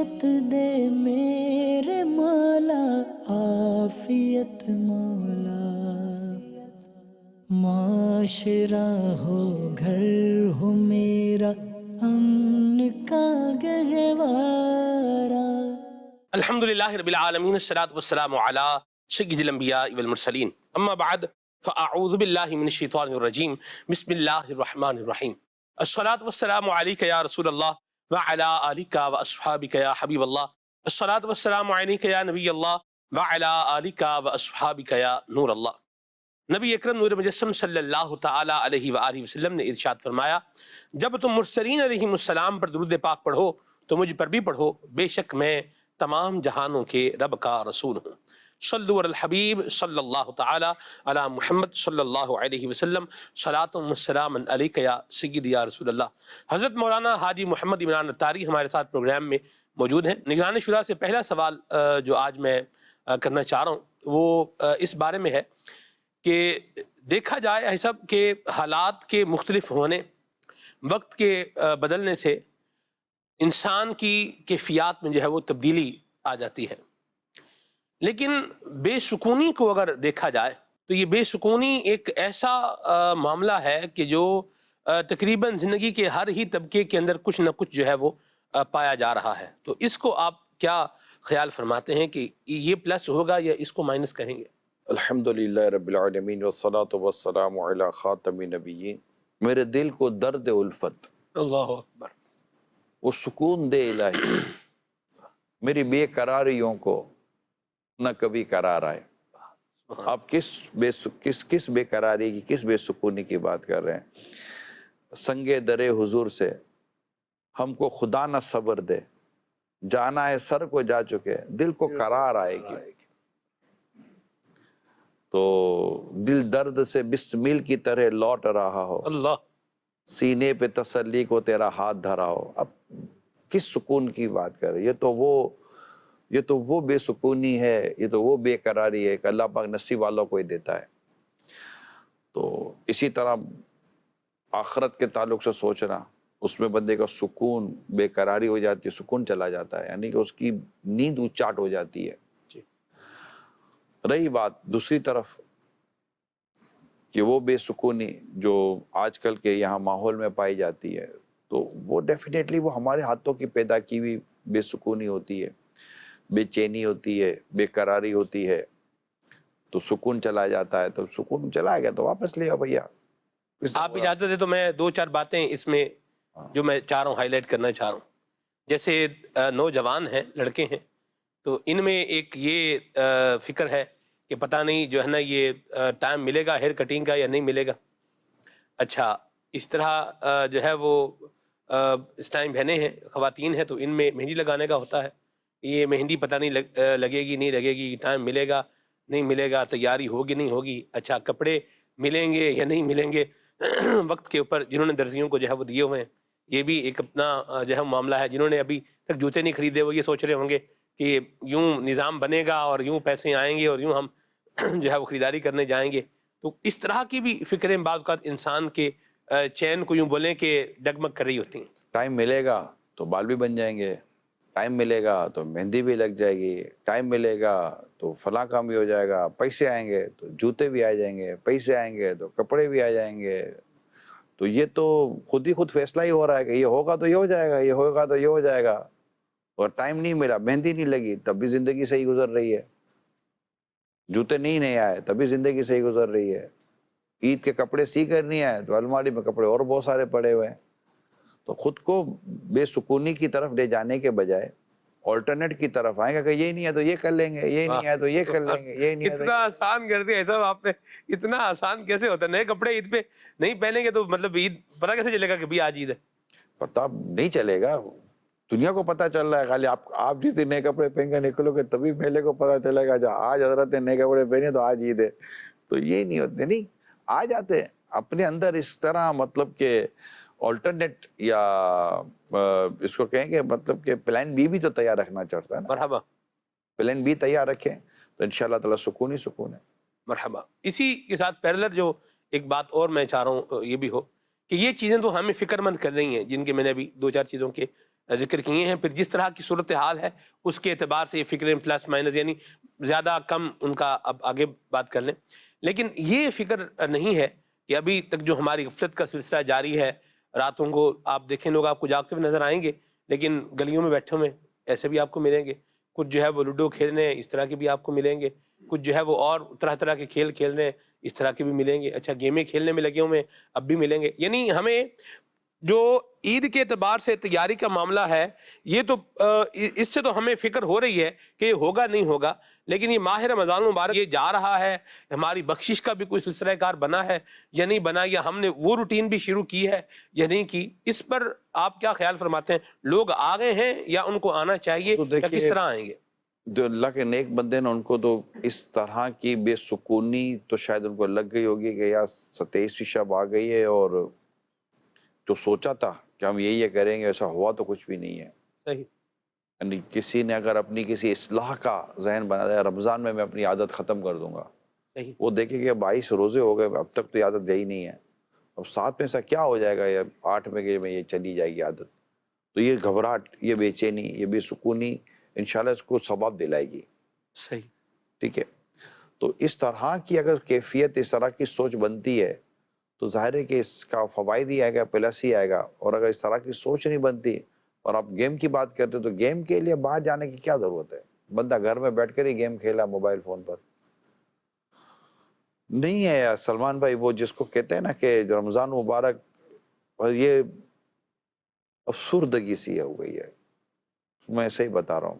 عافیت دے میرے مولا، عافیت مولا۔ معاشرہ ہو گھر ہو میرا امن کا گہوارہ۔ الحمدللہ رب العالمین، الصلاۃ والسلام علی سید الانبیاء والمرسلین، اما بعد فاعوذ باللہ من الشیطان الرجیم، بسم اللہ الرحمن الرحیم۔ الصلاۃ والسلام علیک یا رسول اللہ وعلی آلک واصحابک یا حبیب اللہ، الصلاۃ والسلام علیک یا نبی اللہ وعلی آلک واصحابک یا نور اللہ۔ نبی اکرم نور مجسم صلی اللہ تعالی علیہ وآلہ وسلم نے ارشاد فرمایا، جب تم مرسلین علیہم السلام پر درود پاک پڑھو تو مجھ پر بھی پڑھو، بے شک میں تمام جہانوں کے رب کا رسول ہوں۔ صلو علی الحبیب صلی اللہ تعالی علی محمد صلی اللہ علیہ وسلم، صلاۃ و سلام علیک یا سید یا رسول اللہ۔ حضرت مولانا حاجی محمد عمران اتاری ہمارے ساتھ پروگرام میں موجود ہیں۔ نگران شورا سے پہلا سوال جو آج میں کرنا چاہ رہا ہوں وہ اس بارے میں ہے کہ دیکھا جائے ایسا کہ حالات کے مختلف ہونے، وقت کے بدلنے سے انسان کی کیفیات میں جو ہے وہ تبدیلی آ جاتی ہے، لیکن بے سکونی کو اگر دیکھا جائے تو یہ بے سکونی ایک ایسا معاملہ ہے کہ جو تقریباً زندگی کے ہر ہی طبقے کے اندر کچھ نہ کچھ جو ہے وہ پایا جا رہا ہے۔ تو اس کو آپ کیا خیال فرماتے ہیں کہ یہ پلس ہوگا یا اس کو مائنس کہیں گے؟ الحمدللہ رب العالمین والصلاة والسلام علی خاتم النبیین۔ میرے دل کو درد الفت، اللہ اکبر، وہ سکون دے الہی، میری بے قراریوں کو نہ کبھی قرار آئے۔ آپ کس بے قراری کی، کس بے سکونی کی بات کر رہے ہیں؟ سنگے درے حضور سے ہم کو خدا نہ صبر دے، جانا ہے سر کو جا چکے، دل کو قرار آئے گی۔ تو دل درد سے بسمل کی طرح لوٹ رہا ہو، اللہ، سینے پہ تسلی کو تیرا ہاتھ دھرا ہو۔ اب کس سکون کی بات کر رہے ہیں؟ یہ تو وہ بے سکونی ہے، یہ تو وہ بے قراری ہے کہ اللہ پاک نصیب والوں کو ہی دیتا ہے۔ تو اسی طرح آخرت کے تعلق سے سوچنا، اس میں بندے کا سکون، بے قراری ہو جاتی ہے، سکون چلا جاتا ہے، یعنی کہ اس کی نیند اچاٹ ہو جاتی ہے۔ رہی بات دوسری طرف کہ وہ بے سکونی جو آج کل کے یہاں ماحول میں پائی جاتی ہے، تو وہ ڈیفینیٹلی وہ ہمارے ہاتھوں کی پیدا کی ہوئی بے سکونی ہوتی ہے، بے چینی ہوتی ہے، بے قراری ہوتی ہے۔ تو سکون چلا جاتا ہے، تو سکون چلا گیا تو واپس لے آؤ بھیا۔ آپ اجازت دیں تو میں دو چار باتیں اس میں جو میں چاہ رہا ہوں ہائی لائٹ کرنا چاہ رہا ہوں۔ جیسے نوجوان ہیں، لڑکے ہیں، تو ان میں ایک یہ فکر ہے کہ پتہ نہیں جو ہے نا یہ ٹائم ملے گا ہیئر کٹنگ کا یا نہیں ملے گا۔ اچھا، اس طرح جو ہے وہ اس ٹائم بہنیں ہیں، خواتین ہیں، تو ان میں مہندی لگانے کا ہوتا ہے۔ یہ مہندی پتہ نہیں لگے گی نہیں لگے گی، ٹائم ملے گا نہیں ملے گا، تیاری ہوگی نہیں ہوگی۔ اچھا، کپڑے ملیں گے یا نہیں ملیں گے وقت کے اوپر جنہوں نے درزیوں کو جو ہے وہ دیے ہوئے ہیں۔ یہ بھی ایک اپنا جو ہے معاملہ ہے۔ جنہوں نے ابھی تک جوتے نہیں خریدے وہ یہ سوچ رہے ہوں گے کہ یوں نظام بنے گا اور یوں پیسے آئیں گے اور یوں ہم جو ہے وہ خریداری کرنے جائیں گے۔ تو اس طرح کی بھی فکریں بعض اوقات انسان کے چین کو یوں بولیں کہ ڈگمگ کر رہی ہوتی ہیں۔ ٹائم ملے گا تو بال بھی بن جائیں گے، ٹائم ملے گا تو مہندی بھی لگ جائے گی، ٹائم ملے گا تو فلاں کام بھی ہو جائے گا، پیسے آئیں گے تو جوتے بھی آ جائیں گے، پیسے آئیں گے تو کپڑے بھی آ جائیں گے۔ تو یہ تو خود ہی خود فیصلہ ہی ہو رہا ہے کہ یہ ہوگا تو یہ ہو جائے گا، یہ ہوگا تو یہ ہو جائے گا۔ اور ٹائم نہیں ملا، مہندی نہیں لگی، تب بھی زندگی صحیح گزر رہی ہے۔ جوتے نہیں آئے تبھی زندگی صحیح گزر رہی ہے۔ عید کے کپڑے سی کر نہیں آئے تو الماری میں کپڑے اور بہت سارے پڑے ہوئے ہیں۔ تو خود کو بے سکونی کی طرف لے جانے کے بجائے آلٹرنیٹ کی طرف آئیں گے کہ یہ نہیں ہے تو یہ کر لیں گے، یہ نہیں ہے تو یہ کر لیں گے، یہ نہیں ہے تو اتنا آسان کر دیا صاحب آپ نے، اتنا آسان کیسے ہوتا ہے؟ نئے کپڑے عید پہ نہیں پہنیں گے تو مطلب عید پتہ کیسے چلے گا کہ بھی آج عید ہے؟ پتہ نہیں چلے گا، دنیا کو پتہ چل رہا ہے۔ خالی آپ جس دن نئے کپڑے پہن کے نکلو گے تبھی میلے کو پتہ چلے گا جہاں آج حضرت نے نئے کپڑے پہنے تو آج عید ہے۔ تو یہ نہیں ہوتے، نہیں آ جاتے ہیں اپنے اندر اس طرح، مطلب کہ آلٹرنیٹ یا اس کو کہیں کہ مطلب کہ پلان بی بھی تو تیار رکھنا چاہتا ہے نا۔ مرحبا، پلان بی تیار رکھیں تو انشاءاللہ تعالیٰ سکون ہی سکون ہے۔ مرحبا۔ اسی کے ساتھ پیرلر جو ایک بات اور میں چاہ رہا ہوں یہ بھی ہو کہ یہ چیزیں تو ہمیں فکر مند کر رہی ہیں، جن کے میں نے ابھی دو چار چیزوں کے ذکر کیے ہیں. پھر جس طرح کی صورتحال ہے اس کے اعتبار سے یہ فکریں پلس مائنس یعنی زیادہ کم ان کا اب آگے بات کر لیں. لیکن یہ فکر نہیں ہے کہ ابھی تک جو ہماری غفلت کا سلسلہ جاری ہے، راتوں کو آپ دیکھیں لوگ آپ کو جاگتے ہوئے نظر آئیں گے، لیکن گلیوں میں بیٹھے ہوئے ایسے بھی آپ کو ملیں گے. کچھ جو ہے وہ لوڈو کھیل رہے ہیں، اس طرح کے بھی آپ کو ملیں گے. کچھ جو ہے وہ اور طرح طرح کے کھیل کھیل رہے ہیں، اس طرح کے بھی ملیں گے. اچھا گیمیں کھیلنے میں لگے ہوئے ہیں، اب بھی ملیں گے. یعنی ہمیں جو عید کے اعتبار سے تیاری کا معاملہ ہے، یہ تو اس سے تو ہمیں فکر ہو رہی ہے کہ یہ ہوگا نہیں ہوگا، لیکن یہ ماہ رمضان المبارک یہ جا رہا ہے، ہماری بخشش کا بھی کوئی سلسلہ کار بنا ہے یا نہیں بنا، یا ہم نے وہ روٹین بھی شروع کی ہے یا نہیں کی، اس پر آپ کیا خیال فرماتے ہیں؟ لوگ آ گئے ہیں یا ان کو آنا چاہیے تو یا کس دیکھیے، طرح آئیں گے؟ جو اللہ کے نیک بندے ہیں ان کو تو اس طرح کی بے سکونی تو شاید ان کو لگ گئی ہوگی کہ یار 27ویں شب آ گئی ہے، اور جو سوچا تھا کہ ہم یہی کریں گے ایسا ہوا تو کچھ بھی نہیں ہے. صحیح. یعنی کسی نے اگر اپنی کسی اصلاح کا ذہن بنا دیا رمضان میں اپنی عادت ختم کر دوں گا، صحیح. وہ دیکھے کہ 22 روزے ہو گئے اب تک تو یہ عادت گئی نہیں ہے، اب 7 میں سے کیا ہو جائے گا یا 8 میں کہ میں یہ چلی جائے گی عادت، تو یہ گھبراہٹ، یہ بے چینی، یہ بے سکونی انشاءاللہ اس کو ثواب دلائے گی. صحیح. ٹھیک ہے. تو اس طرح کی اگر کیفیت، اس طرح کی سوچ بنتی ہے تو ظاہر ہے کہ اس کا فوائد ہی آئے گا، پلس ہی آئے گا. اور اگر اس طرح کی سوچ نہیں بنتی اور آپ گیم کی بات کرتے تو گیم کے لیے باہر جانے کی کیا ضرورت ہے؟ بندہ گھر میں بیٹھ کر ہی گیم کھیلا موبائل فون پر. نہیں ہے سلمان بھائی وہ جس کو کہتے ہیں نا کہ رمضان مبارک، اور یہ افسردگی سی ہو گئی ہے، میں صحیح بتا رہا ہوں،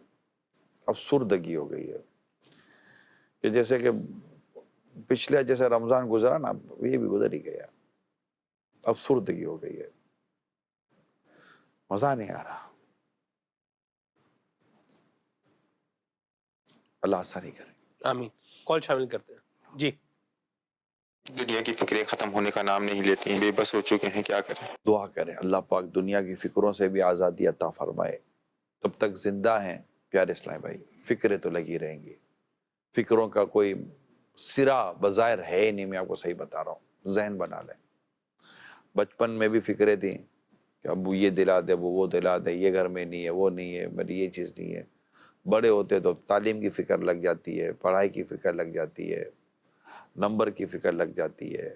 افسردگی ہو گئی ہے کہ جیسے کہ پچھلے جیسے رمضان گزرا نا یہ بھی گزر ہی گیا، افسردگی ہو گئی ہے، مزہ نہیں آ رہا. اللہ آسانی کرے. آمین. کال شامل کرتے ہیں. جی. دنیا کی فکریں ختم ہونے کا نام نہیں لیتی ہیں، بے بس ہو چکے ہیں، کیا کریں؟ دعا کریں اللہ پاک دنیا کی فکروں سے بھی آزادی عطا فرمائے. تب تک زندہ ہیں پیارے اسلام بھائی فکریں تو لگی رہیں گی، فکروں کا کوئی سرا بظاہر ہے ہی نہیں. میں آپ کو صحیح بتا رہا ہوں، ذہن بنا لیں. بچپن میں بھی فکریں تھیں کہ ابو یہ دلا دے، ابو وہ دلا دے، یہ گھر میں نہیں ہے، وہ نہیں ہے، میری یہ چیز نہیں ہے. بڑے ہوتے تو تعلیم کی فکر لگ جاتی ہے، پڑھائی کی فکر لگ جاتی ہے، نمبر کی فکر لگ جاتی ہے.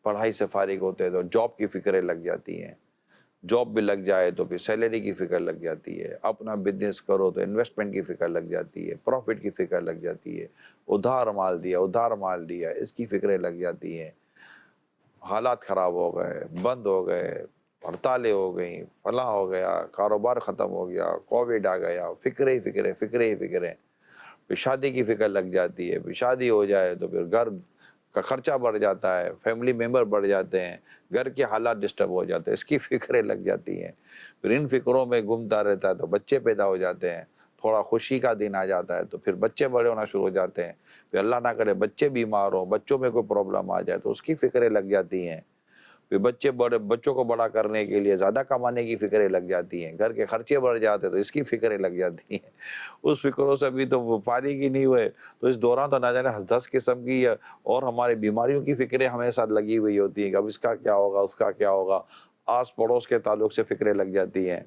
پڑھائی سے فارغ ہوتے تو جاب کی فکریں لگ جاتی ہیں، جاب بھی لگ جائے تو پھر سیلری کی فکر لگ جاتی ہے، اپنا بزنس کرو تو انویسٹمنٹ کی فکر لگ جاتی ہے، پروفٹ کی فکر لگ جاتی ہے، ادھار مال دیا اس کی فکریں لگ جاتی ہیں. حالات خراب ہو گئے، بند ہو گئے، ہڑتالیں ہو گئیں، فلاں ہو گیا، کاروبار ختم ہو گیا، کووڈ آ گیا، فکریں ہی فکریں. پھر شادی کی فکر لگ جاتی ہے، پھر شادی ہو جائے تو پھر گھر کا خرچہ بڑھ جاتا ہے، فیملی ممبر بڑھ جاتے ہیں، گھر کے حالات ڈسٹرب ہو جاتے ہیں، اس کی فکریں لگ جاتی ہیں. پھر ان فکروں میں گھومتا رہتا ہے تو بچے پیدا ہو جاتے ہیں، تھوڑا خوشی کا دن آ جاتا ہے تو پھر بچے بڑے ہونا شروع ہو جاتے ہیں. پھر اللہ نہ کرے بچے بیمار ہوں، بچوں میں کوئی پرابلم آ جائے تو اس کی فکریں لگ جاتی ہیں. پھر بچوں کو بڑا کرنے کے لیے زیادہ کمانے کی فکریں لگ جاتی ہیں، گھر کے خرچے بڑھ جاتے ہیں تو اس کی فکریں لگ جاتی ہیں. اس فکروں سے بھی تو وہ فارغ ہی نہیں ہوئے تو اس دوران تو نہ جانے 10 قسم کی اور ہماری بیماریوں کی فکریں ہمیں ساتھ لگی ہوئی ہوتی ہیں کہ اب اس کا کیا ہوگا، اس کا کیا ہوگا. آس پڑوس کے تعلق سے فکریں لگ جاتی ہیں.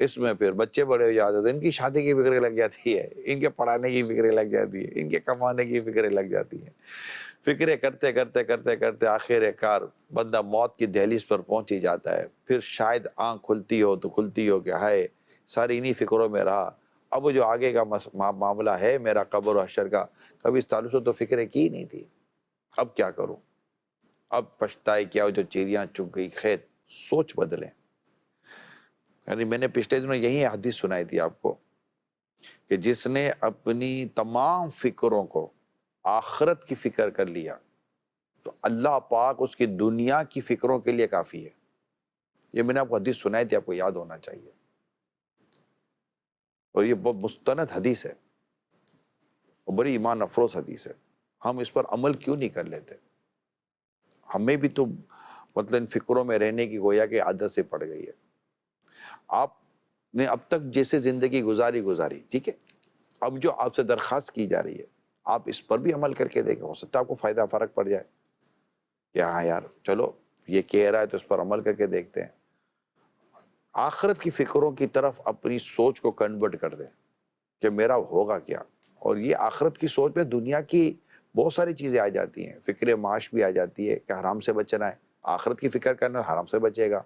اس میں پھر بچے بڑے ہو جاتے ہیں، ان کی شادی کی فکریں لگ جاتی ہے، ان کے پڑھانے کی فکریں لگ جاتی ہے، ان کے کمانے کی فکریں لگ جاتی ہیں. فکریں کرتے آخر کار بندہ موت کی دہلیز پر پہنچ ہی جاتا ہے. پھر شاید آنکھ کھلتی ہو کہ ہائے ساری انہی فکروں میں رہا، اب وہ جو آگے کا معاملہ ہے میرا قبر و حشر کا، کبھی اس تعلق سے تو فکریں کی نہیں تھی، اب کیا کروں، اب پچھتائی کیا جو چیریاں چگ گئی کھیت. سوچ بدلیں. یعنی میں نے پچھلے دنوں یہی حدیث سنائی تھی آپ کو کہ جس نے اپنی تمام فکروں کو آخرت کی فکر کر لیا تو اللہ پاک اس کی دنیا کی فکروں کے لیے کافی ہے. یہ میں نے آپ کو حدیث سنائی تھی، آپ کو یاد ہونا چاہیے، اور یہ بہت مستند حدیث ہے اور بڑی ایمان افروز حدیث ہے. ہم اس پر عمل کیوں نہیں کر لیتے؟ ہمیں بھی تو مطلب ان فکروں میں رہنے کی گویا کہ عادت سے پڑ گئی ہے. آپ نے اب تک جیسے زندگی گزاری ٹھیک ہے، اب جو آپ سے درخواست کی جا رہی ہے آپ اس پر بھی عمل کر کے دیکھیں، ہو سکتا ہے آپ کو فائدہ فرق پڑ جائے کہ ہاں یار چلو یہ کہہ رہا ہے تو اس پر عمل کر کے دیکھتے ہیں. آخرت کی فکروں کی طرف اپنی سوچ کو کنورٹ کر دیں کہ میرا ہوگا کیا. اور یہ آخرت کی سوچ میں دنیا کی بہت ساری چیزیں آ جاتی ہیں. فکر معاش بھی آ جاتی ہے کہ حرام سے بچنا ہے. آخرت کی فکر کرنا حرام سے بچے گا.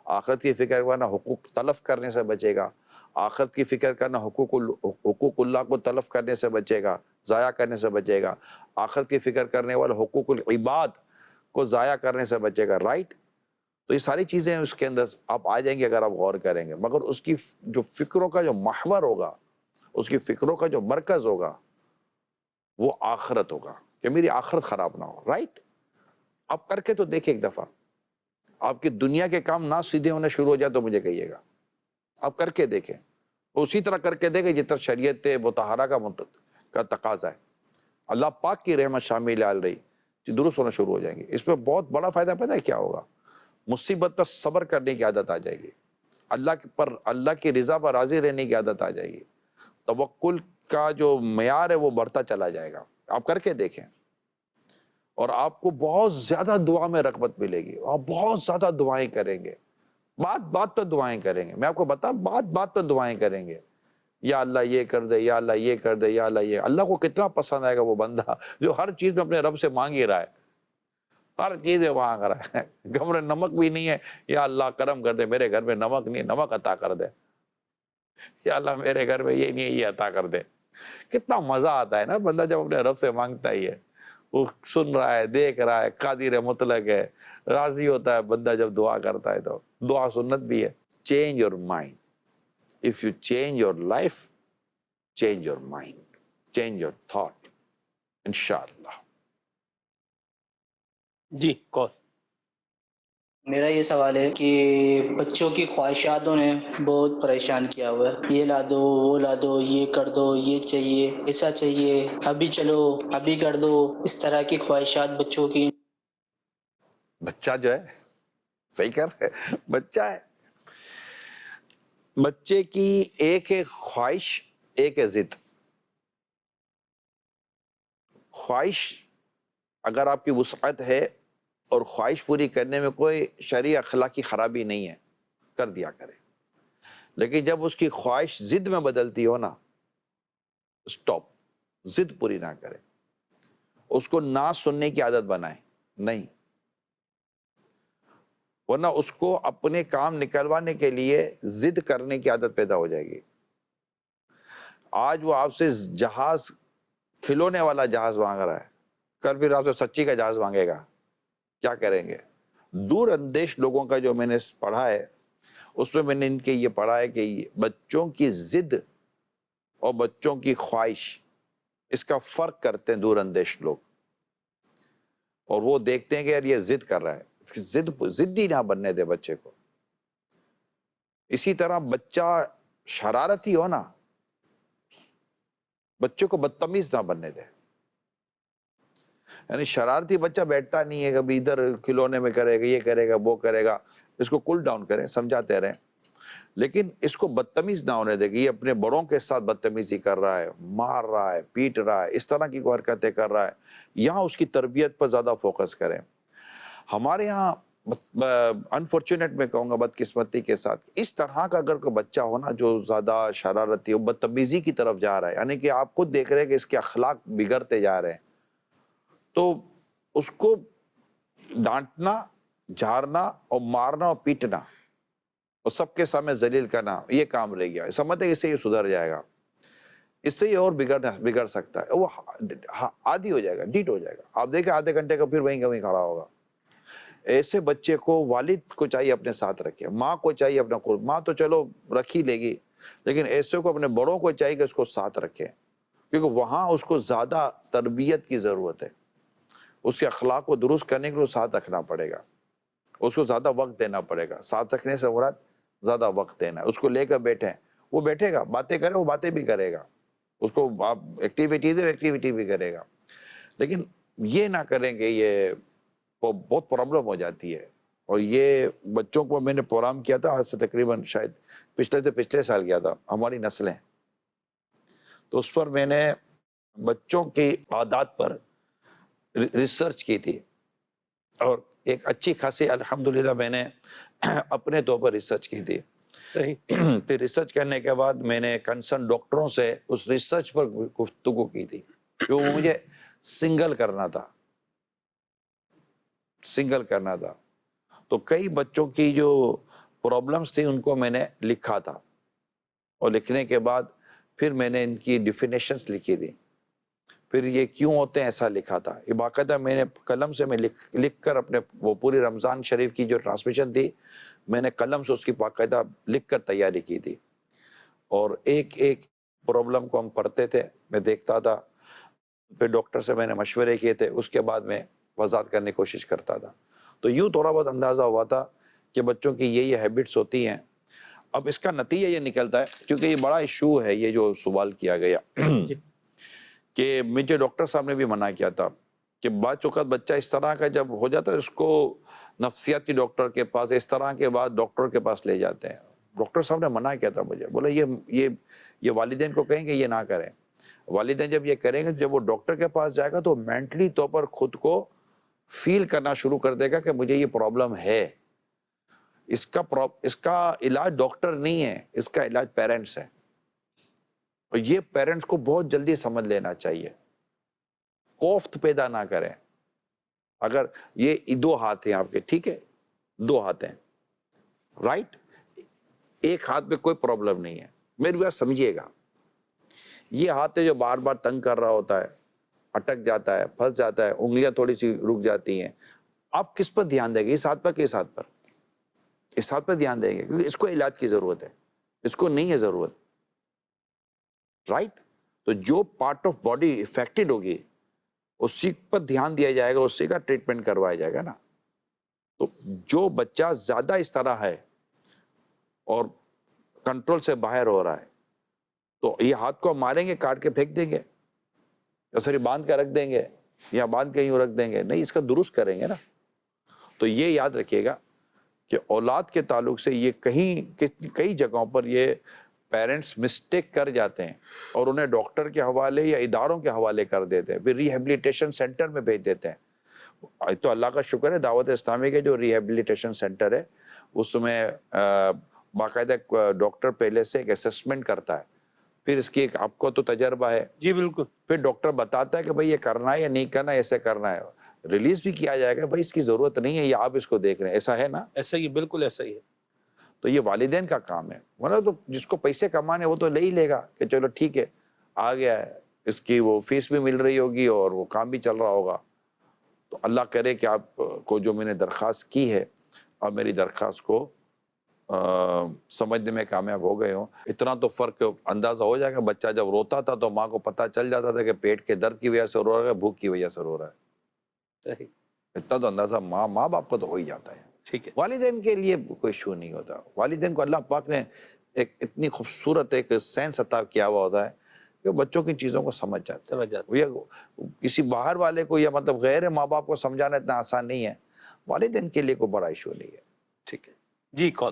آخرت کی فکر کرنا حقوق تلف کرنے سے بچے گا. آخرت کی فکر کرنا حقوق اللہ کو تلف کرنے سے بچے گا, ضائع کرنے سے بچے گا. آخرت کی فکر کرنے والا حقوق العباد کو ضائع کرنے سے بچے گا. رائٹ. تو یہ ساری چیزیں اس کے اندر آپ آ جائیں گے اگر آپ غور کریں گے. مگر اس کی جو فکروں کا جو محور ہوگا, اس کی فکروں کا جو مرکز ہوگا, وہ آخرت ہوگا کہ میری آخرت خراب نہ ہو. رائٹ. آپ کر کے تو دیکھیں ایک دفعہ, آپ کی دنیا کے کام نہ سیدھے ہونے شروع ہو جائے تو مجھے کہیے گا. آپ کر کے دیکھیں, اسی طرح کر کے دیکھیں جس طرح شریعت مطہرہ کا تقاضا ہے. اللہ پاک کی رحمت شامل آ رہی درست ہونا شروع ہو جائیں گے. اس میں بہت بڑا فائدہ پتہ ہے کیا ہوگا؟ مصیبت پر صبر کرنے کی عادت آ جائے گی. اللہ کی رضا پر راضی رہنے کی عادت آ جائے گی. توکل کا جو معیار ہے وہ بڑھتا چلا جائے گا. آپ کر کے دیکھیں, اور آپ کو بہت زیادہ دعا میں رغبت ملے گی. آپ بہت زیادہ دعائیں کریں گے, بات پر دعائیں کریں گے. میں آپ کو بتاؤں, بات پر دعائیں کریں گے. یا اللہ یہ کر دے, یا اللہ یہ کر دے, یا اللہ یہ. اللہ کو کتنا پسند آئے گا وہ بندہ جو ہر چیز میں اپنے رب سے مانگ ہی رہا ہے. ہر چیز مانگ رہا ہے. کمرے نمک بھی نہیں ہے, یا اللہ کرم کر دے, میرے گھر میں نمک نہیں, نمک عطا کر دے. یا اللہ میرے گھر میں یہ نہیں ہے, یہ عطا کر دے. کتنا مزہ آتا ہے نا بندہ جب اپنے رب سے مانگتا ہی ہے. وہ سن رہا ہے, دیکھ رہا ہے, قادر مطلق ہے. راضی ہوتا ہے بندہ جب دعا کرتا ہے. تو دعا سنت بھی ہے. Change your mind. If you change your life, change your mind, change your thought, انشاءاللہ. جی کون؟ میرا یہ سوال ہے کہ بچوں کی خواہشاتوں نے بہت پریشان کیا ہوا ہے. یہ لا دو, وہ لا دو, یہ کر دو, یہ چاہیے, ایسا چاہیے, ابھی چلو, ابھی کر دو. اس طرح کی خواہشات بچوں کی. بچہ جو ہے صحیح کر رہے, بچہ ہے. بچے کی ایک ہے خواہش, ایک ہے ضد. خواہش اگر آپ کی وسعت ہے اور خواہش پوری کرنے میں کوئی شرعی اخلاقی خرابی نہیں ہے, کر دیا کرے. لیکن جب اس کی خواہش ضد میں بدلتی ہو نا, سٹاپ. ضد پوری نہ کرے. اس کو نہ سننے کی عادت بنائے نہیں, ورنہ اس کو اپنے کام نکلوانے کے لیے ضد کرنے کی عادت پیدا ہو جائے گی. آج وہ آپ سے جہاز, کھلونے والا جہاز مانگ رہا ہے, کل پھر آپ سے سچی کا جہاز مانگے گا. کیا کریں گے؟ دور اندیش لوگوں کا جو میں نے پڑھا ہے, اس میں نے ان کے یہ پڑھا ہے کہ بچوں کی ضد اور بچوں کی خواہش, اس کا فرق کرتے ہیں دور اندیش لوگ. اور وہ دیکھتے ہیں کہ یار یہ ضد کر رہا ہے, ضدی نہ بننے دے بچے کو. اسی طرح بچہ شرارتی ہو نا, بچے کو بدتمیز نہ بننے دے. یعنی شرارتی بچہ بیٹھتا نہیں ہے, کبھی ادھر کھلونے میں کرے گا, یہ کرے گا, وہ کرے گا. اس کو کول ڈاؤن کریں, سمجھاتے رہیں, لیکن اس کو بدتمیز نہ ہونے دے کہ یہ اپنے بڑوں کے ساتھ بدتمیزی کر رہا ہے, مار رہا ہے, پیٹ رہا ہے, اس طرح کی کوئی حرکتیں کر رہا ہے. یہاں اس کی تربیت پر زیادہ فوکس کریں. ہمارے یہاں انفارچونیٹ میں کہوں گا, بدقسمتی کے ساتھ, اس طرح کا اگر کوئی بچہ ہو نا جو زیادہ شرارتی ہو, بدتمیزی کی طرف جا رہا ہے, یعنی کہ آپ خود دیکھ رہے ہیں کہ اس کے اخلاق بگڑتے جا رہے ہیں, تو اس کو ڈانٹنا, جھاڑنا اور مارنا اور پیٹنا اور سب کے سامنے ذلیل کرنا, یہ کام رہ گیا. سمجھتے ہیں اس سے یہ سدھر جائے گا, اس سے یہ اور بگڑ سکتا ہے. وہ عادی ہو جائے گا, ڈیٹ ہو جائے گا. آپ دیکھیں آدھے گھنٹے کا پھر وہیں کھڑا ہوگا. ایسے بچے کو والد کو چاہیے اپنے ساتھ رکھے, ماں کو چاہیے اپنا خود, ماں تو چلو رکھ ہی لے گی, لیکن ایسے کو اپنے بڑوں کو چاہیے کہ اس کو ساتھ رکھے, کیونکہ وہاں اس کو زیادہ تربیت کی ضرورت ہے. اس کے اخلاق کو درست کرنے کے لیے ساتھ رکھنا پڑے گا, اس کو زیادہ وقت دینا پڑے گا. ساتھ رکھنے سے مراد زیادہ وقت دینا ہے. اس کو لے کر بیٹھیں, وہ بیٹھے گا, باتیں کرے, وہ باتیں بھی کرے گا. اس کو آپ ایکٹیویٹی دے, ایکٹیویٹی بھی کرے گا. لیکن یہ نہ کریں کہ یہ بہت پرابلم ہو جاتی ہے. اور یہ بچوں کو میں نے پروگرام کیا تھا, آج سے تقریباً شاید پچھلے سال کیا تھا, ہماری نسلیں, تو اس پر میں نے بچوں کی عادات پر ریسرچ کی تھی, اور ایک اچھی خاصی الحمدللہ میں نے اپنے طور پر ریسرچ کی تھی. صحیح. پھر ریسرچ کرنے کے بعد میں نے کنسرن ڈاکٹروں سے اس ریسرچ پر گفتگو کی تھی کہ وہ مجھے سنگل کرنا تھا. تو کئی بچوں کی جو پرابلمس تھی ان کو میں نے لکھا تھا, اور لکھنے کے بعد پھر میں نے ان کی ڈیفینیشنز لکھی تھی, پھر یہ کیوں ہوتے ہیں ایسا لکھا تھا. یہ باقاعدہ میں نے قلم سے میں لکھ کر اپنے وہ پوری رمضان شریف کی جو ٹرانسمیشن تھی میں نے قلم سے اس کی باقاعدہ لکھ کر تیاری کی تھی, اور ایک ایک پرابلم کو ہم پڑھتے تھے, میں دیکھتا تھا, پھر ڈاکٹر سے میں نے مشورے کیے تھے, اس کے بعد میں وضاحت کرنے کی کوشش کرتا تھا. تو یوں تھوڑا بہت اندازہ ہوا تھا کہ بچوں کی یہ ہیبٹس ہوتی ہیں. اب اس کا نتیجہ یہ نکلتا ہے, کیونکہ یہ بڑا ایشو ہے یہ جو سوال کیا گیا کہ مجھے ڈاکٹر صاحب نے بھی منع کیا تھا کہ بعض اوقات بچہ اس طرح کا جب ہو جاتا ہے اس کو نفسیاتی ڈاکٹر کے پاس, اس طرح کے بعد ڈاکٹر کے پاس لے جاتے ہیں. ڈاکٹر صاحب نے منع کیا تھا مجھے, بولا یہ والدین کو کہیں کہ یہ نہ کریں. والدین جب یہ کریں گے, جب وہ ڈاکٹر کے پاس جائے گا تو مینٹلی طور پر خود کو فیل کرنا شروع کر دے گا کہ مجھے یہ پرابلم ہے. اس کا علاج ڈاکٹر نہیں ہے, اس کا علاج پیرنٹس ہے, اور یہ پیرنٹس کو بہت جلدی سمجھ لینا چاہیے. کوفت پیدا نہ کریں. اگر یہ 2 ہاتھ ہیں آپ کے, ٹھیک ہے, 2 ہاتھ ہیں, رائٹ, ایک ہاتھ میں کوئی پرابلم نہیں ہے, میری بات سمجھیے گا. یہ ہاتھ ہے جو بار بار تنگ کر رہا ہوتا ہے, اٹک جاتا ہے, پھنس جاتا ہے, انگلیاں تھوڑی سی رک جاتی ہیں. آپ کس پر دھیان دیں گے, اس ہاتھ پر کہ اس ہاتھ پر؟ اس ہاتھ پر دھیان دیں گے, کیونکہ اس کو علاج کی ضرورت ہے, اس کو نہیں ہے ضرورت, رائٹ. تو جو پارٹ آف باڈی افیکٹڈ ہوگی اسی پر دھیان دیا جائے گا, اسی کا ٹریٹمنٹ کروایا جائے گا نا. تو جو بچہ زیادہ اس طرح ہے اور کنٹرول سے باہر ہو رہا ہے تو یہ ہاتھ کو ماریں گے, کاٹ کے پھینک دیں گے, یا صرف باندھ کے رکھ دیں گے, یا باندھ کے یوں رکھ دیں گے, نہیں, اس کا درست کریں گے نا. تو یہ یاد رکھیے گا کہ اولاد کے تعلق سے یہ کئی جگہوں پر یہ پیرنٹس مسٹیک کر جاتے ہیں اور انہیں ڈاکٹر کے حوالے یا اداروں کے حوالے کر دیتے ہیں, پھر ریہیبلیٹیشن سینٹر میں بھیج دیتے ہیں. تو اللہ کا شکر ہے دعوت اسلامی کے جو ریہیبلیٹیشن سینٹر ہے اس میں باقاعدہ ڈاکٹر پہلے سے ایک اسسمنٹ کرتا ہے, پھر اس کی ایک آپ کو تو تجربہ ہے, جی بالکل, پھر ڈاکٹر بتاتا ہے کہ بھائی یہ کرنا ہے یا نہیں کرنا ہے, ایسے کرنا ہے, ریلیز بھی کیا جائے گا, بھائی اس کی ضرورت نہیں ہے یا آپ اس کو دیکھ رہے ہیں, ایسا ہے نا. ایسا ہی, بالکل ایسا ہی ہے. تو یہ والدین کا کام ہے, ورنہ تو جس کو پیسے کمانے وہ تو لے ہی لے گا کہ چلو ٹھیک ہے آ گیا ہے, اس کی وہ فیس بھی مل رہی ہوگی اور وہ کام بھی چل رہا ہوگا. تو اللہ کرے کہ آپ کو جو میں نے درخواست کی ہے اور میری درخواست کو سمجھنے میں کامیاب ہو گئے ہوں. اتنا تو فرق اندازہ ہو جائے گا, بچہ جب روتا تھا تو ماں کو پتہ چل جاتا تھا کہ پیٹ کے درد کی وجہ سے رو رہا ہے, بھوک کی وجہ سے رو رہا ہے. صحیح, اتنا تو اندازہ ماں باپ کو تو ہو ہی جاتا ہے. ٹھیک ہے. والدین کے لیے کوئی ایشو نہیں ہوتا. والدین کو اللہ پاک نے ایک اتنی خوبصورت ایک سینس عطا کیا ہوا ہوتا ہے کہ وہ بچوں کی چیزوں کو سمجھ جاتے ہیں. کسی باہر والے کو یا مطلب غیر ماں باپ کو سمجھانا اتنا آسان نہیں ہے, والدین کے لیے کوئی بڑا ایشو نہیں ہے. ٹھیک ہے جی. کال.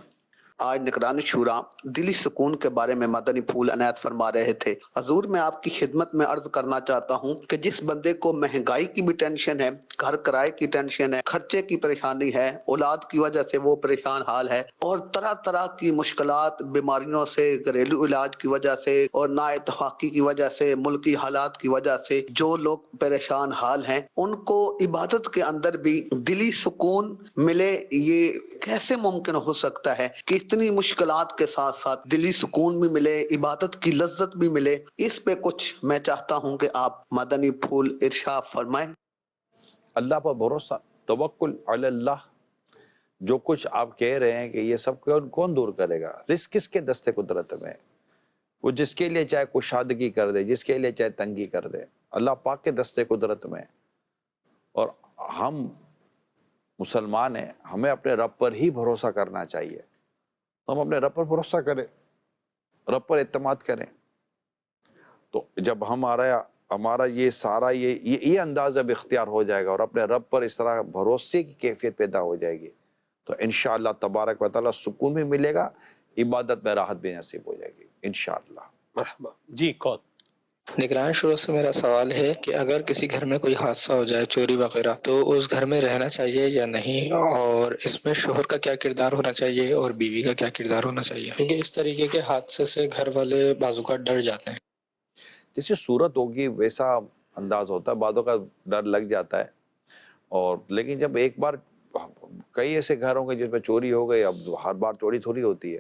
آج نگران شورا دلی سکون کے بارے میں مدنی پھول عنایت فرما رہے تھے. حضور میں آپ کی خدمت میں عرض کرنا چاہتا ہوں کہ جس بندے کو مہنگائی کی بھی ٹینشن ہے, گھر کرائے کی ٹینشن ہے, خرچے کی پریشانی ہے, اولاد کی وجہ سے وہ پریشان حال ہے, اور طرح طرح کی مشکلات, بیماریوں سے, گھریلو علاج کی وجہ سے, اور نا اتفاقی کی وجہ سے, ملکی حالات کی وجہ سے جو لوگ پریشان حال ہیں, ان کو عبادت کے اندر بھی دلی سکون ملے, یہ کیسے ممکن ہو سکتا ہے کہ اتنی مشکلات کے ساتھ ساتھ دلی سکون بھی ملے, عبادت کی لذت بھی ملے؟ اس پہ کچھ میں چاہتا ہوں کہ آپ مدنی پھول ارشاد فرمائیں. اللہ پر بھروسہ, توکل علی اللہ. جو کچھ آپ کہہ رہے ہیں کہ یہ سب کون دور کرے گا؟ رزق کس کے دستے قدرت میں؟ وہ جس کے لیے چاہے کشادگی کر دے, جس کے لیے چاہے تنگی کر دے, اللہ پاک کے دستے قدرت میں. اور ہم مسلمان ہیں, ہمیں اپنے رب پر ہی بھروسہ کرنا چاہیے. ہم اپنے رب پر بھروسہ کریں, رب پر اعتماد کریں. تو جب ہمارا یہ سارا یہ انداز اب اختیار ہو جائے گا اور اپنے رب پر اس طرح بھروسے کی کیفیت پیدا ہو جائے گی, تو انشاءاللہ تبارک و تعالیٰ سکون بھی ملے گا, عبادت میں راحت بھی نصیب ہو جائے گی انشاءاللہ. مرحبا جی. کال. نگران شروع سے میرا سوال ہے کہ اگر کسی گھر میں کوئی حادثہ ہو جائے، چوری وغیرہ، تو اس گھر میں رہنا چاہیے یا نہیں، اور اس میں شوہر کا کیا کردار ہونا چاہیے اور بیوی کا کیا کردار ہونا چاہیے، کیونکہ اس طریقے کے حادثے سے گھر والے بعض اوقات ڈر جاتے ہیں۔ جیسے صورت ہوگی ویسا انداز ہوتا ہے، بعضوں کا ڈر لگ جاتا ہے، اور لیکن جب ایک بار کئی ایسے گھر ہوں گے جن میں چوری ہو گئی، اب ہر بار چوری تھوڑی ہوتی ہے،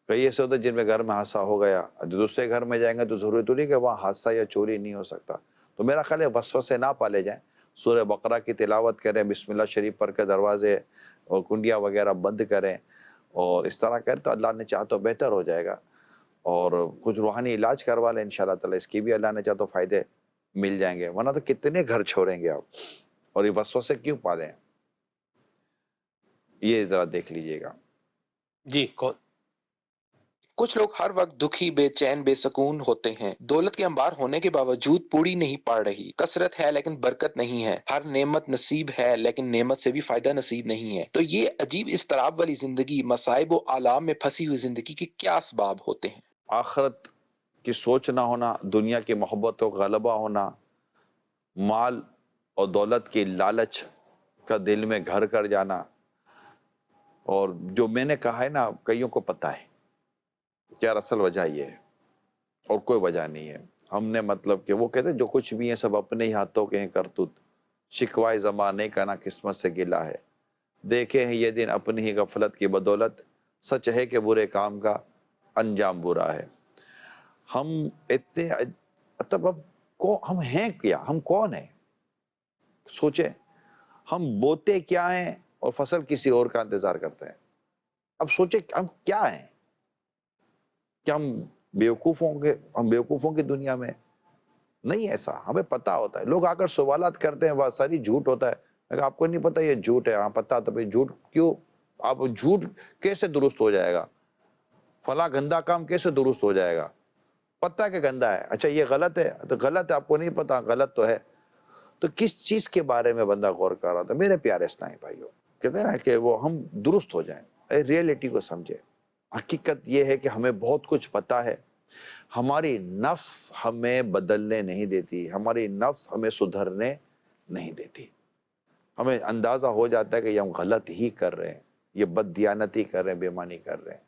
کئی ایسے ہوتے ہیں جن میں گھر میں حادثہ ہو گیا، دوسرے گھر میں جائیں گے تو ضروری تو نہیں کہ وہاں حادثہ یا چوری نہیں ہو سکتا۔ تو میرا خیال ہے وسوسے نہ پالے جائیں، سورہ بقرہ کی تلاوت کریں، بسم اللہ شریف پڑھ کے دروازے اور کنڈیاں وغیرہ بند کریں، اور اس طرح کریں تو اللہ نے چاہا تو بہتر ہو جائے گا، اور کچھ روحانی علاج کروا لیں انشاءاللہ تعالیٰ، اس کی بھی اللہ نے چاہا تو فائدے مل جائیں گے، ورنہ تو کتنے گھر چھوڑیں گے آپ، اور یہ وسوسے کیوں پالیں، یہ ذرا دیکھ لیجئے گا۔ جی کون؟ کچھ لوگ ہر وقت دکھی، بے چین، بے سکون ہوتے ہیں۔ دولت کے انبار ہونے کے باوجود پوری نہیں پڑ رہی، کثرت ہے لیکن برکت نہیں ہے، ہر نعمت نصیب ہے لیکن نعمت سے بھی فائدہ نصیب نہیں ہے، تو یہ عجیب اضطراب والی زندگی، مصائب و آلام میں پھنسی ہوئی زندگی کے کیا اسباب ہوتے ہیں؟ آخرت کی سوچ نہ ہونا، دنیا کی محبت و غلبہ ہونا، مال اور دولت کی لالچ کا دل میں گھر کر جانا، اور جو میں نے کہا ہے نا کئیوں کو پتہ ہے کیا اصل وجہ یہ ہے، اور کوئی وجہ نہیں ہے۔ ہم نے مطلب کہ وہ کہتے ہیں جو کچھ بھی ہیں سب اپنے ہی ہاتھوں کے ہیں کرتوت، شکوائے زمانے کا نہ قسمت سے گلا ہے، دیکھے ہیں یہ دن اپنی ہی غفلت کی بدولت، سچ ہے کہ برے کام کا انجام برا ہے۔ ہم اتنے مطلب ہم ہیں کیا، ہم کون ہیں، سوچیں، ہم بوتے کیا ہیں اور فصل کسی اور کا انتظار کرتے ہیں۔ اب سوچیں ہم کیا ہیں، کیا ہم بیوقوفوں کی دنیا میں نہیں، ایسا ہمیں پتہ ہوتا ہے۔ لوگ آ کر سوالات کرتے ہیں، وہ ساری جھوٹ ہوتا ہے، میں کہا آپ کو نہیں پتہ یہ جھوٹ ہے؟ ہاں پتہ، تو بھئی جھوٹ کیوں، آپ جھوٹ کیسے درست ہو جائے گا، فلاں گندا کام کیسے درست ہو جائے گا، پتہ کہ گندا ہے، اچھا یہ غلط ہے تو غلط ہے، آپ کو نہیں پتہ غلط تو ہے، تو کس چیز کے بارے میں بندہ غور کر رہا تھا؟ میرے پیارے اسلامی بھائیوں، کہتے ہیں نا کہ وہ ہم درست ہو جائیں، ریئلٹی کو سمجھیں۔ حقیقت یہ ہے کہ ہمیں بہت کچھ پتہ ہے، ہماری نفس ہمیں بدلنے نہیں دیتی، ہماری نفس ہمیں سدھرنے نہیں دیتی، ہمیں اندازہ ہو جاتا ہے کہ یہ ہم غلط ہی کر رہے ہیں، یہ بد دیانتی کر رہے ہیں، بے ایمانی کر رہے ہیں۔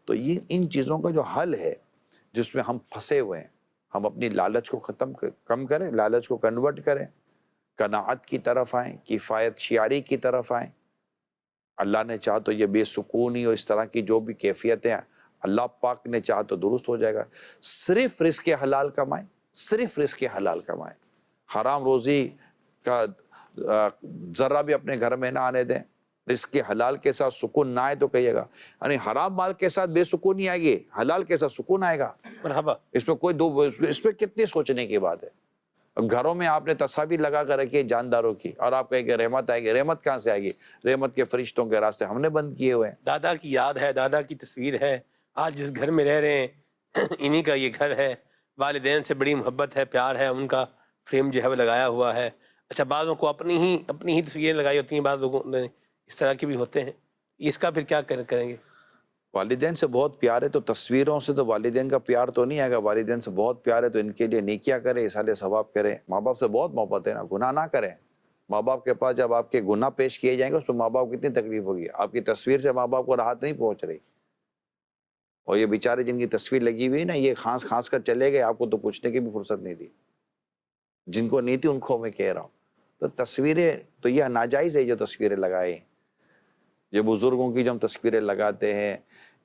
تو یہ ان چیزوں کا جو حل ہے جس میں ہم پھنسے ہوئے ہیں، ہم اپنی لالچ کو کم کریں، لالچ کو کنورٹ کریں، قناعت کی طرف آئیں، کفایت شیاری کی طرف آئیں۔ اللہ نے چاہا تو یہ بے سکونی اور اس طرح کی جو بھی کیفیتیں ہیں، اللہ پاک نے چاہا تو درست ہو جائے گا۔ صرف رزق حلال کمائیں، صرف رزق حلال کمائیں، حرام روزی کا ذرہ بھی اپنے گھر میں نہ آنے دیں۔ رزق حلال کے ساتھ سکون نہ آئے تو کہیے گا، یعنی حرام مال کے ساتھ بے سکونی آئے گی، حلال کے ساتھ سکون آئے گا، مرحبا۔ اس میں اس میں کتنی سوچنے کی بات ہے۔ گھروں میں آپ نے تصاویر لگا کر رکھی ہے جانداروں کی، اور آپ کہیں کہ رحمت آئے گی، رحمت کہاں سے آئے گی؟ رحمت کے فرشتوں کے راستے ہم نے بند کیے ہوئے ہیں۔ دادا کی یاد ہے، دادا کی تصویر ہے، آج جس گھر میں رہ رہے ہیں انہی کا یہ گھر ہے، والدین سے بڑی محبت ہے، پیار ہے، ان کا فریم جو ہے وہ لگایا ہوا ہے۔ اچھا بعضوں کو اپنی ہی تصویریں لگائی ہوتی ہیں، بعض لوگوں نے اس طرح کے بھی ہوتے ہیں، اس کا پھر کیا کریں گے؟ والدین سے بہت پیار ہے تو تصویروں سے تو والدین کا پیار تو نہیں آئے گا، والدین سے بہت پیار ہے تو ان کے لیے نیکیاں کریں، اصالہ ثواب کریں، ماں باپ سے بہت محبت ہے نا، گناہ نہ کریں۔ ماں باپ کے پاس جب آپ کے گناہ پیش کیے جائیں گے اس میں ماں باپ کو کتنی تکلیف ہوگی، آپ کی تصویر سے ماں باپ کو راحت نہیں پہنچ رہی، اور یہ بیچارے جن کی تصویر لگی ہوئی نا، یہ کھانس کر چلے گئے، آپ کو تو پوچھنے کی بھی فرصت نہیں دی، جن کو نہیں تھی ان کو میں کہہ رہا ہوں۔ تو تصویریں تو یہ ناجائز ہے جو تصویریں لگائے، یہ بزرگوں کی جو ہم تصویریں لگاتے ہیں،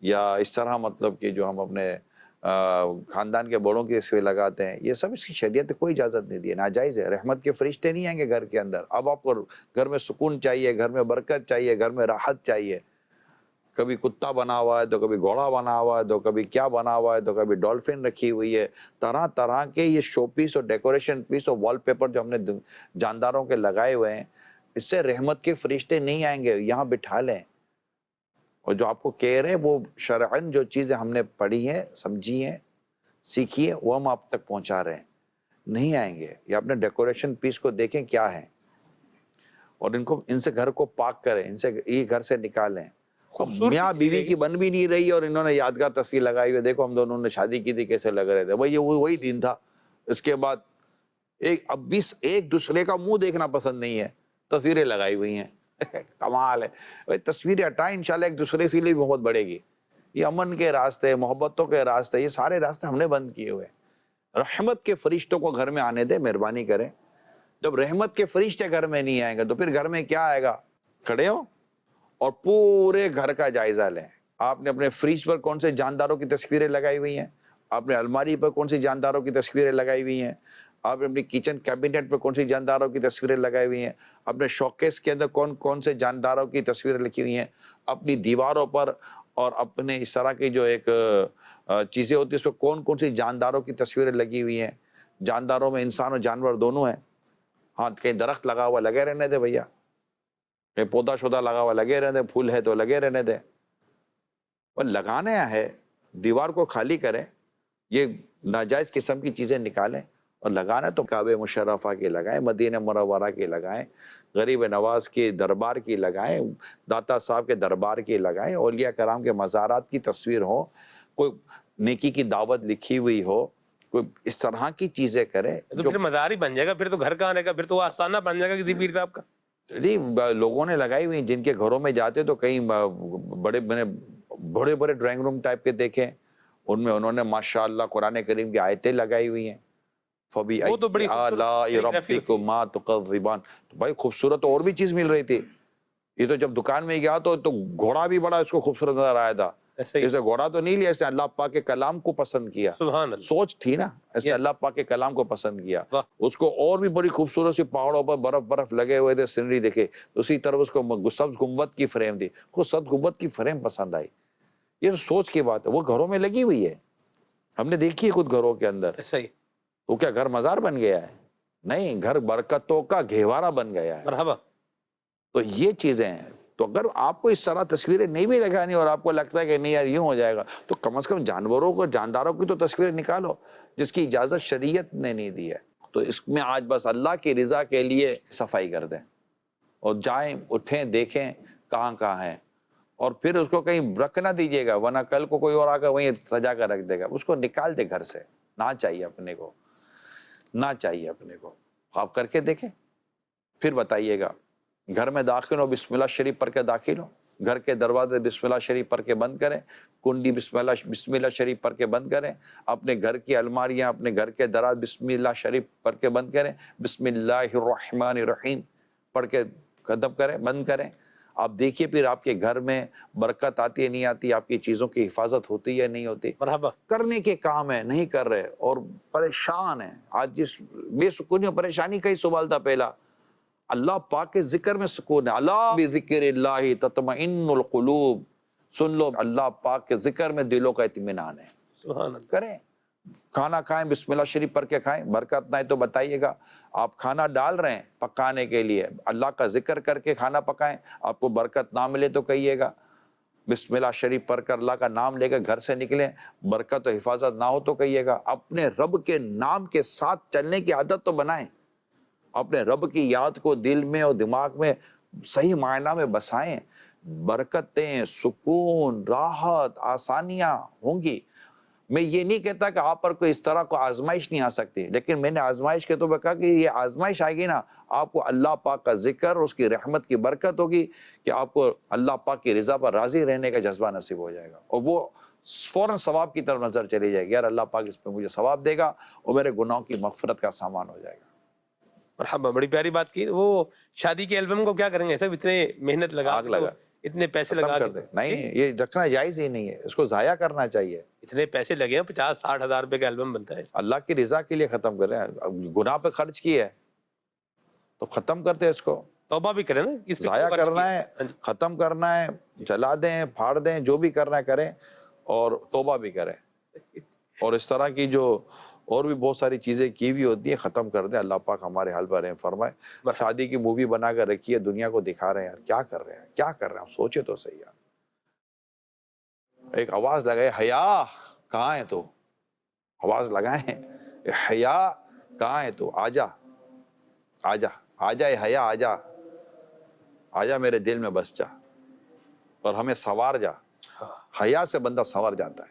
یا اس طرح مطلب کہ جو ہم اپنے خاندان کے بڑوں کی تصویر لگاتے ہیں، یہ سب اس کی شریعت نے کوئی اجازت نہیں دی ہے، ناجائز ہے۔ رحمت کے فرشتے نہیں آئیں گے گھر کے اندر۔ اب آپ کو گھر میں سکون چاہیے، گھر میں برکت چاہیے، گھر میں راحت چاہیے، کبھی کتا بنا ہوا ہے تو کبھی گھوڑا بنا ہوا ہے تو کبھی کیا بنا ہوا ہے تو کبھی ڈولفن رکھی ہوئی ہے، طرح طرح کے یہ شو پیس اور ڈیکوریشن پیس اور وال پیپر جو ہم نے جانداروں کے لگائے ہوئے ہیں، اس سے رحمت کے فرشتے نہیں آئیں گے۔ یہاں بٹھا لیں، اور جو آپ کو کہہ رہے ہیں وہ شرعاً جو چیزیں ہم نے پڑھی ہیں، سمجھی ہیں، سیکھی ہیں، وہ ہم آپ تک پہنچا رہے ہیں، نہیں آئیں گے۔ یہ اپنے ڈیکوریشن پیس کو دیکھیں کیا ہیں، اور ان سے گھر کو پاک کریں، ان سے یہ گھر سے نکالیں۔ میاں بیوی کی بن بھی نہیں رہی اور انہوں نے یادگار تصویر لگائی ہوئی، دیکھو ہم دونوں نے شادی کی تھی کیسے لگ رہے تھے، وہی دن تھا، اس کے بعد اب بھی ایک دوسرے کا منہ دیکھنا پسند نہیں ہے، تصویریں لگائی ہوئی ہیں کمال ہے بھائی، تصویریں ہٹائیں، انشاءاللہ ایک دوسرے سے لیے محبت بڑھے گی. یہ امن کے راستے، محبتوں کے راستے، یہ سارے راستے ہم نے بند کیے ہوئے. رحمت کے فرشتوں کو گھر میں آنے دے، مہربانی کریں. جب رحمت کے فرشتے گھر میں نہیں آئیں گے تو پھر گھر میں کیا آئے گا؟ کھڑے ہو اور پورے گھر کا جائزہ لیں. آپ نے اپنے فریج پر کون سے جانداروں کی تصویریں لگائی ہوئی ہیں؟ آپ نے الماری پر کون سی جانداروں کی تصویریں لگائی ہوئی ہیں؟ آپ نے اپنی کچن کیبنٹ پر کون سی جانداروں کی تصویریں لگائی ہوئی ہیں؟ اپنے شوکیس کے اندر کون سے جانداروں کی تصویریں لکھی ہوئی ہیں؟ اپنی دیواروں پر اور اپنے اس طرح کی جو ایک چیزیں ہوتی ہیں اس پہ کون سی جانداروں کی تصویریں لگی ہوئی ہیں؟ جانداروں میں انسان اور جانور دونوں ہیں. ہاں کہیں درخت لگا ہوا لگے رہنے دے بھیا، کہیں پودا شودا لگا ہوا لگے رہنے دے، پھول ہے تو لگے رہنے دے. اور لگانا ہے، دیوار کو خالی کریں، یہ ناجائز قسم کی چیزیں نکالیں اور لگانا تو کعبہ مشرفہ کی لگائیں، مدینہ منورہ کی لگائیں، غریب نواز کے دربار کی لگائیں، داتا صاحب کے دربار کی لگائیں، اولیاء کرام کے مزارات کی تصویر ہو، کوئی نیکی کی دعوت لکھی ہوئی ہو، کوئی اس طرح کی چیزیں کریں. تو پھر مزار ہی بن جائے گا، پھر تو گھر کہاں رہے گا، پھر تو وہ آستانہ بن جائے گا کسی پیر صاحب کا. لوگوں نے لگائی ہوئی، جن کے گھروں میں جاتے تو کئی بڑے بڑے ڈرائنگ روم ٹائپ کے دیکھیں، ان میں انہوں نے ماشاءاللہ قرآن کریم کی آیتیں لگائی ہوئی ہیں. وہ تو بڑی فَبِأَيِّ آلَاءِ رَبِّكُمَا تُكَذِّبَانِ. تو بھائی خوبصورت اور بھی چیز مل رہی تھی. یہ تو جب دکان میں گیا تو گھوڑا بھی بڑا اس کو خوبصورت نظر آیا تھا. اسے گھوڑا تو نہیں لیا، اس نے اللہ پاک کے کلام کو پسند کیا. سبحان اللہ. سوچ تھی نا، ایسے اللہ پاک کے کلام کو پسند کیا. اس کو اور بھی بڑی خوبصورت سی پہاڑوں پر برف لگے ہوئے تھے، سینری دیکھے. اسی طرف اس کو سبز گنبد کی فریم تھی، اس کو سبز گنبد کی فریم پسند آئی. یہ تو سوچ کی بات ہے. وہ گھروں میں لگی ہوئی ہے، ہم نے دیکھی ہے خود گھروں کے اندر. وہ کیا گھر مزار بن گیا ہے؟ نہیں، گھر برکتوں کا گہوارہ بن گیا ہے. مرحبا. تو یہ چیزیں ہیں. تو اگر آپ کو اس طرح تصویریں نہیں بھی لگانی اور آپ کو لگتا ہے کہ نہیں یار یوں ہو جائے گا، تو کم از کم جانوروں کو، جانداروں کی تو تصویریں نکالو جس کی اجازت شریعت نے نہیں دی ہے. تو اس میں آج بس اللہ کی رضا کے لیے صفائی کر دیں اور جائیں، اٹھیں، دیکھیں کہاں کہاں ہیں، اور پھر اس کو کہیں رکھ نہ دیجیے گا، ورنہ کل کو کوئی اور آ کر وہیں سجا کر رکھ دے گا. اس کو نکال دے گھر سے. نہ چاہیے اپنے کو، نہ چاہیے اپنے کو. آپ کر کے دیکھیں، پھر بتائیے گا. گھر میں داخل ہو، بسم اللہ شریف پڑھ کے داخل ہو. گھر کے دروازے بسم اللہ شریف پڑھ کے بند کریں، کنڈی بسم اللہ شریف پڑھ کے بند کریں. اپنے گھر کی الماریاں، اپنے گھر کے دراز بسم اللہ شریف پڑھ کے بند کریں. بسم اللہ الرحمن الرحیم پڑھ کے ختم کریں، بند کریں. آپ دیکھیے پھر آپ کے گھر میں برکت آتی ہے نہیں آتی، آپ کی چیزوں کی حفاظت ہوتی ہے نہیں ہوتی. مرحبا. کرنے کے کام ہے، نہیں کر رہے اور پریشان ہیں. آج جس بے سکونی اور پریشانی کا ہی سوال تھا پہلا. اللہ پاک کے ذکر میں سکون ہے. اللہ بذکر اللہ تطمئن القلوب. سن لو، اللہ پاک کے ذکر میں دلوں کا اطمینان ہے. سبحان اللہ. کریں، کھانا کھائیں، بسم اللہ شریف پڑھ کے کھائیں. برکت نہ ہے تو بتائیے گا. آپ کھانا ڈال رہے ہیں پکانے کے لیے، اللہ کا ذکر کر کے کھانا پکائیں. آپ کو برکت نہ ملے تو کہیے گا. بسم اللہ شریف پڑھ کر اللہ کا نام لے کر گھر سے نکلیں، برکت و حفاظت نہ ہو تو کہیے گا. اپنے رب کے نام کے ساتھ چلنے کی عادت تو بنائیں. اپنے رب کی یاد کو دل میں اور دماغ میں صحیح معنی میں بسائیں. برکتیں، سکون، راحت، آسانیاں ہوں گی. میں یہ نہیں کہتا کہ آپ پر کوئی اس طرح کو آزمائش نہیں آ سکتی، لیکن میں نے آزمائش کے طور پر کہا کہ یہ آزمائش آئے گی نا، آپ کو اللہ پاک کا ذکر اور اس کی رحمت کی برکت ہوگی کہ آپ کو اللہ پاک کی رضا پر راضی رہنے کا جذبہ نصیب ہو جائے گا، اور وہ فوراً ثواب کی طرف نظر چلی جائے گی. یار اللہ پاک اس پہ مجھے ثواب دے گا اور میرے گناہوں کی مغفرت کا سامان ہو جائے گا. مرحبا. بڑی پیاری بات کی. وہ شادی کے البم کو کیا کریں گے صاحب؟ اتنے محنت لگا، اتنے پیسے لگا کر دیں. نہیں، یہ رکھنا جائز ہی نہیں ہے، اس کو ضائع کرنا چاہیے. اتنے پیسے لگے ہیں، 50-60 ہزار روپے کا البم بنتا ہے. اللہ کی رضا کے لیے ختم کریں. گناہ پہ خرچ کی ہے تو ختم کرتے اس کو. توبہ بھی کریں نا. ضائع کرنا ہے، ختم کرنا ہے، جلا دیں، پھاڑ دیں، جو بھی کرنا ہے کریں، اور توبہ بھی کریں. اور اس طرح کی جو اور بھی بہت ساری چیزیں کی ہوئی ہوتی ہیں ختم کر دیں. اللہ پاک ہمارے حال پر رحم فرمائے. شادی کی مووی بنا کر رکھی ہے، دنیا کو دکھا رہے ہیں. یار کیا کر رہے ہیں، کیا کر رہے ہیں؟ آپ سوچے تو صحیح. یار ایک آواز لگائے، حیا کہاں ہے تو؟ آواز لگائیں، حیا کہاں ہے تو؟ آجا آجا آجا، اے حیا آجا، آجا میرے دل میں بس جا اور ہمیں سنوار جا. حیا سے بندہ سنور جاتا ہے.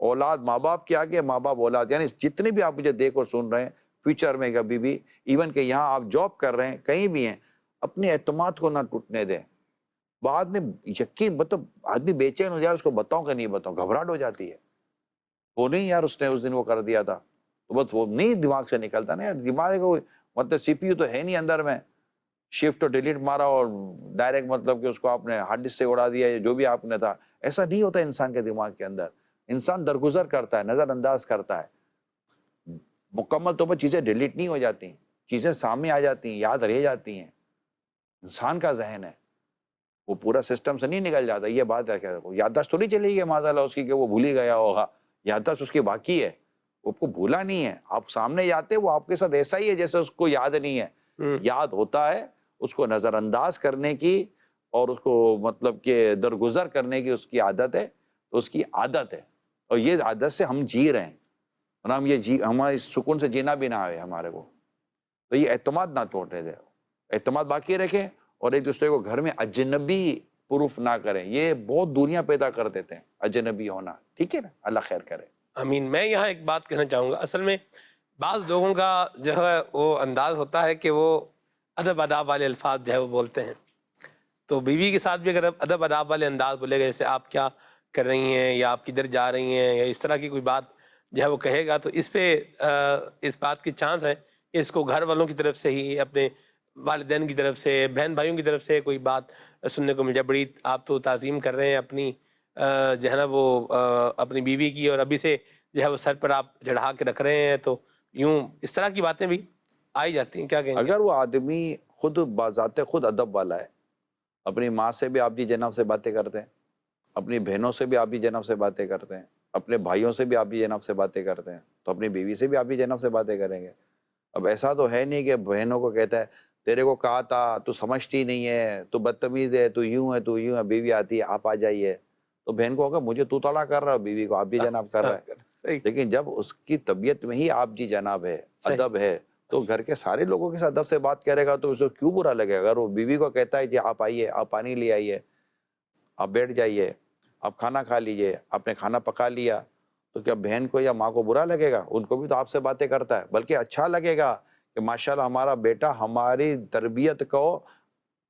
اولاد ماں باپ کے آگے، ماں باپ اولاد، یعنی جتنے بھی آپ مجھے دیکھ اور سن رہے ہیں فیوچر میں کبھی بھی، ایون کہ یہاں آپ جاب کر رہے ہیں، کہیں بھی ہیں، اپنے اعتماد کو نہ ٹوٹنے دیں. بعد میں یقین مطلب آدمی بے چین ہو جائے، اس کو بتاؤں کہ نہیں بتاؤں، گھبراہٹ ہو جاتی ہے. وہ نہیں یار اس نے اس دن وہ کر دیا تھا، تو بس وہ نہیں دماغ سے نکلتا نا یار. دماغ کو مطلب سی پی یو تو ہے نہیں اندر میں، شفٹ اور ڈیلیٹ مارا اور ڈائریکٹ مطلب کہ اس کو آپ نے ہارڈ ڈسک سے اڑا دیا، یا جو بھی آپ نے تھا. ایسا نہیں ہوتا انسان کے دماغ کے اندر. انسان درگزر کرتا ہے، نظر انداز کرتا ہے. مکمل طور پر چیزیں ڈیلیٹ نہیں ہو جاتی، چیزیں سامنے آ جاتی ہیں، یاد رہ جاتی ہیں. انسان کا ذہن ہے وہ پورا سسٹم سے نہیں نکل جاتا. یہ بات ہے کہ یادداشت تھوڑی چلی گئی معاذ اللہ اس کی کہ وہ بھول ہی گیا ہوگا. یادداشت اس کی باقی ہے، وہ کو بھولا نہیں ہے. آپ سامنے جاتے وہ آپ کے ساتھ ایسا ہی ہے جیسے اس کو یاد نہیں ہے. یاد ہوتا ہے، اس کو نظر انداز کرنے کی اور اس کو مطلب کہ درگزر کرنے کی اس کی عادت ہے. تو اس کی عادت ہے، اور یہ عادت سے ہم جی رہے ہیں، اور ہم یہ ہمارے سکون سے جینا بھی نہ آئے ہمارے کو. تو یہ اعتماد نہ توڑنے دے، اعتماد باقی رکھیں، اور ایک دوسرے کو گھر میں اجنبی پروف نہ کریں. یہ بہت دوریاں پیدا کر دیتے ہیں اجنبی ہونا. ٹھیک ہے نا، اللہ خیر کرے. امین. میں یہاں ایک بات کہنا چاہوں گا. اصل میں بعض لوگوں کا جو ہے وہ انداز ہوتا ہے کہ وہ ادب آداب والے الفاظ جو ہے وہ بولتے ہیں. تو بیوی کے ساتھ بھی اگر ادب آداب والے انداز بولے گا، جیسے آپ کیا کر رہی ہیں، یا آپ کدھر جا رہی ہیں، یا اس طرح کی کوئی بات جو ہے وہ کہے گا، تو اس پہ اس بات کی چانس ہے کہ اس کو گھر والوں کی طرف سے ہی، اپنے والدین کی طرف سے، بہن بھائیوں کی طرف سے کوئی بات سننے کو مل جائے. بڑی آپ تو تعظیم کر رہے ہیں اپنی جو ہے نا وہ اپنی بیوی کی، اور ابھی سے جو ہے وہ سر پر آپ چڑھا کے رکھ رہے ہیں، تو یوں اس طرح کی باتیں بھی آئی جاتی ہیں. کیا کہیں گے؟ اگر وہ آدمی خود بذات خود ادب والا ہے، اپنی ماں سے بھی آپ جی جناب سے باتیں کرتے ہیں، اپنی بہنوں سے بھی آپ جی جناب سے باتیں کرتے ہیں، اپنے بھائیوں سے بھی آپ جی جناب سے باتیں کرتے ہیں، تو اپنی بیوی سے بھی آپ جی جناب سے باتیں کریں گے. اب ایسا تو ہے نہیں کہ بہنوں کو کہتا ہے تیرے کو کہا تھا، تو سمجھتی نہیں ہے، تو بدتمیز ہے، تو یوں ہے، تو یوں ہے. بیوی آتی ہے، آپ آ جائیے، تو بہن کو ہوگا مجھے تو تڑا کر رہا ہے، بیوی کو آپ جی جناب کر رہا ہے. صحیح. لیکن جب اس کی طبیعت میں ہی آپ جی جناب ہے، ادب ہے، تو گھر کے سارے لوگوں کے ساتھ ادب سے بات کرے گا تو اس کو کیوں برا لگے گا؟ اگر وہ بیوی کو کہتا ہے کہ آپ آئیے، آپ پانی لے آئیے، آپ بیٹھ جائیے، آپ کھانا کھا لیجئے، آپ نے کھانا پکا لیا، تو کیا بہن کو یا ماں کو برا لگے گا؟ ان کو بھی تو آپ سے باتیں کرتا ہے، بلکہ اچھا لگے گا کہ ماشاءاللہ ہمارا بیٹا ہماری تربیت کو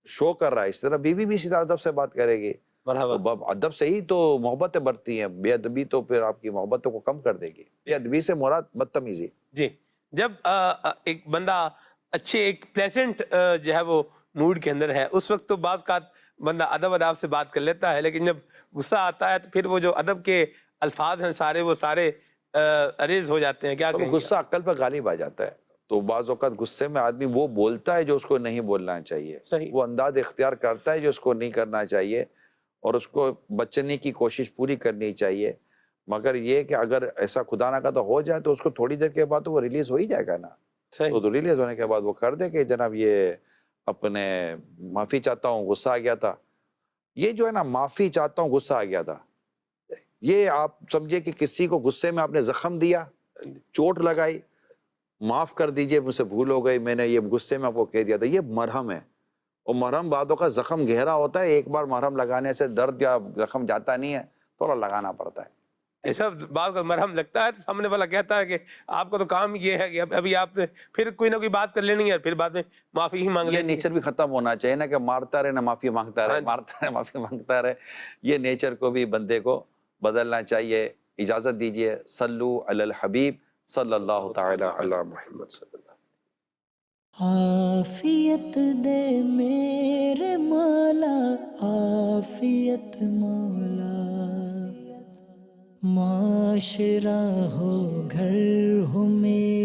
شو کر رہا ہے. اس طرح بیوی بھی اسی طرح ادب سے بات کرے گی. تو ادب سے ہی تو محبتیں بڑھتی ہیں. بے ادبی تو پھر آپ کی محبتوں کو کم کر دے گی. بے ادبی سے مراد بدتمیزی. جی. جب ایک بندہ اچھے ایک پلیزنٹ جو ہے وہ موڈ کے اندر ہے، اس وقت تو بعض کا بندہ ادب اداب سے بات کر لیتا ہے، لیکن جب غصہ آتا ہے تو پھر وہ جو ادب کے الفاظ ہیں سارے وہ سارے اریز ہو جاتے ہیں. کیا کہیں گے؟ غصہ عقل پر غالب آ جاتا ہے. تو بعض اوقات غصے میں آدمی وہ بولتا ہے جو اس کو نہیں بولنا چاہیے، صحیح. وہ انداز اختیار کرتا ہے جو اس کو نہیں کرنا چاہیے، اور اس کو بچنے کی کوشش پوری کرنی چاہیے. مگر یہ کہ اگر ایسا خدا نہ کرتا ہو جائے تو اس کو تھوڑی دیر کے بعد تو وہ ریلیز ہو ہی جائے گا نا. صحیح. تو ریلیز ہونے کے بعد وہ کر دے کہ جناب یہ اپنے معافی چاہتا ہوں، غصہ آ گیا تھا. یہ جو ہے نا معافی چاہتا ہوں، غصہ آ گیا تھا، یہ آپ سمجھے کہ کسی کو غصے میں آپ نے زخم دیا، چوٹ لگائی، معاف کر دیجئے مجھ سے بھول ہو گئی، میں نے یہ غصے میں آپ کو کہہ دیا تھا. یہ مرہم ہے، اور مرہم بعدوں کا زخم گہرا ہوتا ہے. ایک بار مرہم لگانے سے درد یا زخم جاتا نہیں ہے، تھوڑا لگانا پڑتا ہے. ایسا بعض کا مرہم لگتا ہے تو سامنے والا کہتا ہے کہ آپ کو تو کام یہ ہے کہ ابھی آپ نے پھر کوئی نہ کوئی بات کر لینی ہے، پھر بعد میں معافی ہی مانگ یہ لینی ہے. نیچر بھی ختم ہونا چاہیے نا کہ مارتا رہے نہ معافی مانگتا رہے، مارتا رہے معافی مانگتا رہے. یہ نیچر کو بھی بندے کو بدلنا چاہیے. اجازت دیجئے. صلو علی الحبیب صلی اللہ تعالی علی محمد صلی اللہ. عافیت دے میرے مولا، عافیت مولا، معاشرہ ہو گھر ہو میرا